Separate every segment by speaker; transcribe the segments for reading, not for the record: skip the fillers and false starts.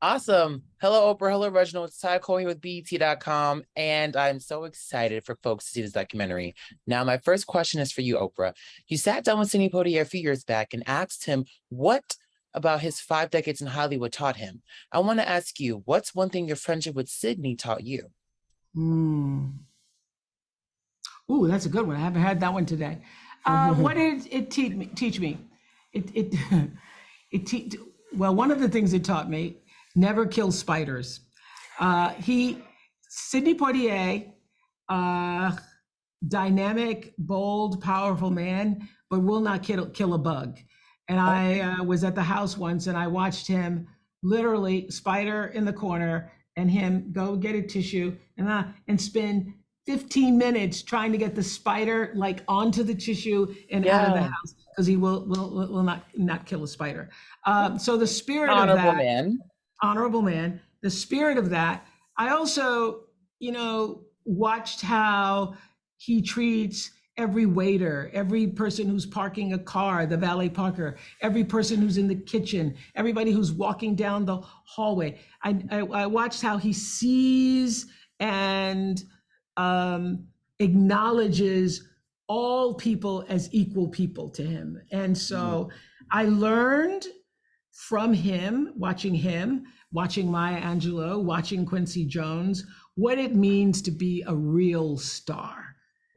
Speaker 1: Awesome. Hello, Oprah. Hello, Reginald. It's Ty Cole here with BET.com, and I'm so excited for folks to see this documentary. Now, my first question is for you, Oprah. You sat down with Sidney Poitier a few years back and asked him what about his 5 decades in Hollywood taught him. I want to ask you, what's one thing your friendship with Sidney taught you?
Speaker 2: Mm. Ooh, that's a good one. I haven't had that one today. What did it teach me? It it te- well, one of the things it taught me, never kill spiders. He Sidney Poitier, uh, dynamic, bold, powerful man, but will not kill a bug. And I was at the house once and I watched him literally spider in the corner and him go get a tissue and spend 15 minutes trying to get the spider like onto the tissue and out of the
Speaker 1: Yeah,
Speaker 2: house because he will not kill a spider. So the spirit of
Speaker 1: honorable
Speaker 2: that,
Speaker 1: man.
Speaker 2: honorable man, the spirit of that. I also, watched how he treats every waiter, every person who's parking a car, the valet parker, every person who's in the kitchen, everybody who's walking down the hallway. I watched how he sees and acknowledges all people as equal people to him. And
Speaker 1: Mm,
Speaker 2: so I learned from him, watching Maya Angelou, watching Quincy Jones, what it means to be a real star.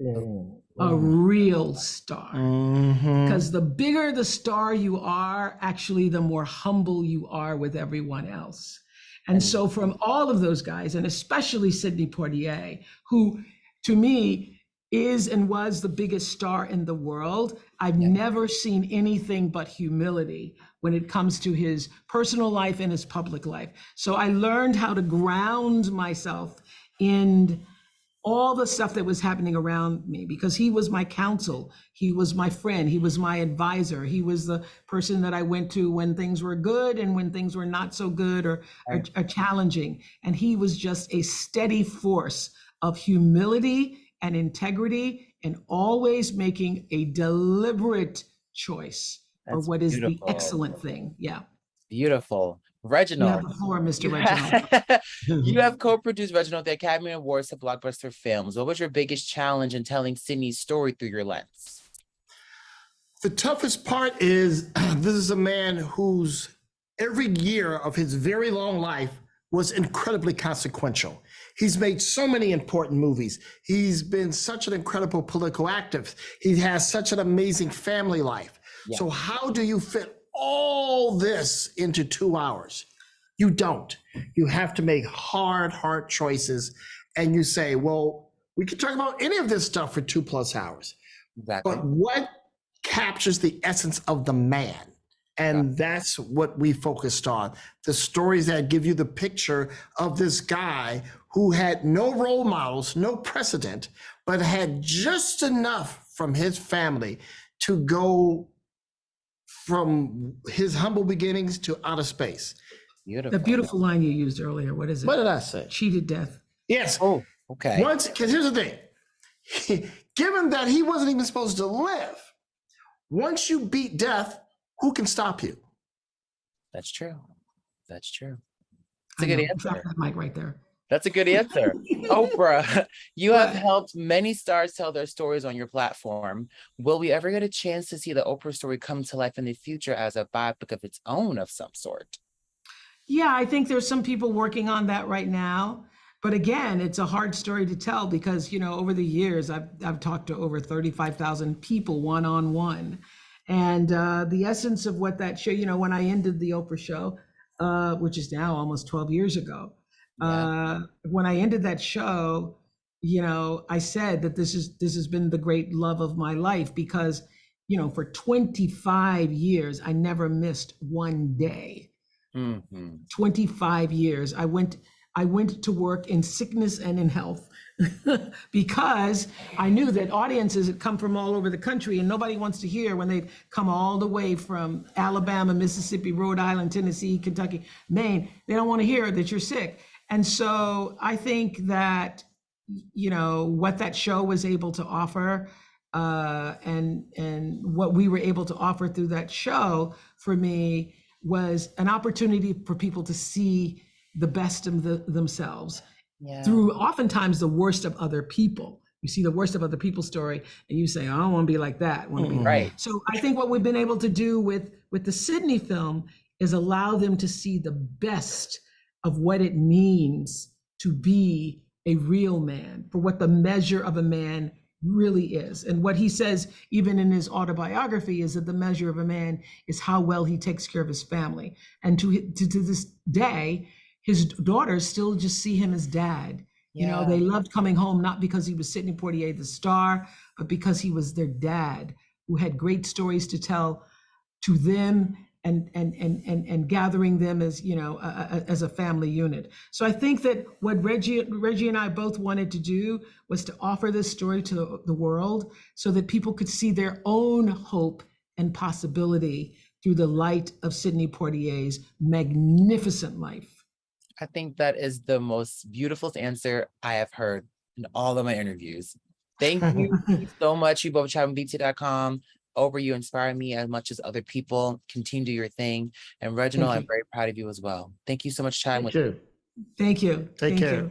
Speaker 1: mm,
Speaker 2: A
Speaker 1: mm.
Speaker 2: real star.
Speaker 1: Mhm.
Speaker 2: Because the bigger the star you are, actually, the more humble you are with everyone else. And
Speaker 1: And
Speaker 2: so, from all of those guys, and especially Sidney Poitier, who to me is and was the biggest star in the world, I've
Speaker 1: yeah,
Speaker 2: never seen anything but humility when it comes to his personal life and his public life. So I learned how to ground myself in all the stuff that was happening around me because he was my counsel. He was my friend. He was my advisor. He was the person that I went to when things were good and when things were not so good or challenging. And he was just a steady force of humility and integrity and always making a deliberate choice for
Speaker 1: that's
Speaker 2: what is the
Speaker 1: beautiful.
Speaker 2: excellent thing. Yeah.
Speaker 1: Beautiful.
Speaker 2: You have
Speaker 1: Reginald,
Speaker 2: the floor, Mr.
Speaker 1: you
Speaker 2: Reginald.
Speaker 1: have, you have co-produced Reginald the Academy Awards to blockbuster films. What was your biggest challenge in telling Sydney's story through your lens?
Speaker 3: The toughest part is this is a man whose every year of his very long life was incredibly consequential. He's made so many important movies. He's been such an incredible political activist. He has such an amazing family life.
Speaker 1: Yeah,
Speaker 3: So, how do you fit all this into 2 hours? You don't. You have to make hard choices. And you say, well, we can talk about any of this stuff for 2+ hours.
Speaker 1: exactly.
Speaker 3: But what captures the essence of the man?
Speaker 1: Got
Speaker 3: And that's what we focused on. The stories that give you the picture of this guy who had no role models, no precedent, but had just enough from his family to go from his humble beginnings to outer space.
Speaker 2: The
Speaker 1: beautiful.
Speaker 2: beautiful line you used earlier, what is
Speaker 3: What
Speaker 2: it?
Speaker 3: did I say?
Speaker 2: Cheated death.
Speaker 3: Yes.
Speaker 1: Oh, okay.
Speaker 3: Once, because here's the thing. Given that he wasn't even supposed to live, once you beat death, who can stop you?
Speaker 1: That's true. That's true.
Speaker 2: I
Speaker 1: That's a good
Speaker 2: know. Drop
Speaker 1: answer.
Speaker 2: that mic right there.
Speaker 1: That's a good answer. Oprah, you have
Speaker 2: What?
Speaker 1: helped many stars tell their stories on your platform. Will we ever get a chance to see the Oprah story come to life in the future as a biopic of its own of some sort?
Speaker 2: Yeah, I think there's some people working on that right now. But again, it's a hard story to tell because, over the years, I've talked to over 35,000 people one on one. And the essence of what that show, when I ended the Oprah show, which is now almost 12 years ago,
Speaker 1: Yeah.
Speaker 2: when I ended that show, I said that this has been the great love of my life because, for 25 years, I never missed one day.
Speaker 1: Hmm.
Speaker 2: 25 years. I went to work in sickness and in health because I knew that audiences had come from all over the country and nobody wants to hear when they come all the way from Alabama, Mississippi, Rhode Island, Tennessee, Kentucky, Maine. They don't want to hear that you're sick. And so I think that, what that show was able to offer, and what we were able to offer through that show for me was an opportunity for people to see the best of themselves
Speaker 1: Yeah.
Speaker 2: through oftentimes the worst of other people. You see the worst of other people's story and you say, I don't want to be like that. I want to be
Speaker 1: Right.
Speaker 2: So I think what we've been able to do with the Sydney film is allow them to see the best of what it means to be a real man, for what the measure of a man really is. And what he says, even in his autobiography, is that the measure of a man is how well he takes care of his family. And to this day, his daughters still just see him as dad. You know, they loved coming home, not because he was Sidney Poitier, the star, but because he was their dad, who had great stories to tell to them and gathering them as, you know, as a family unit. So I think that what Reggie and I both wanted to do was to offer this story to the world so that people could see their own hope and possibility through the light of Sidney Poitier's magnificent life.
Speaker 1: I think that is the most beautiful answer I have heard in all of my interviews. Thank you so much. You both chat on BT.com. Oprah, you inspire me as much as other people. Continue to do your thing. And Reginald, I'm very proud of you as well. Thank you so much for chatting with me.
Speaker 3: you.
Speaker 2: Thank you.
Speaker 3: Take care.
Speaker 2: You.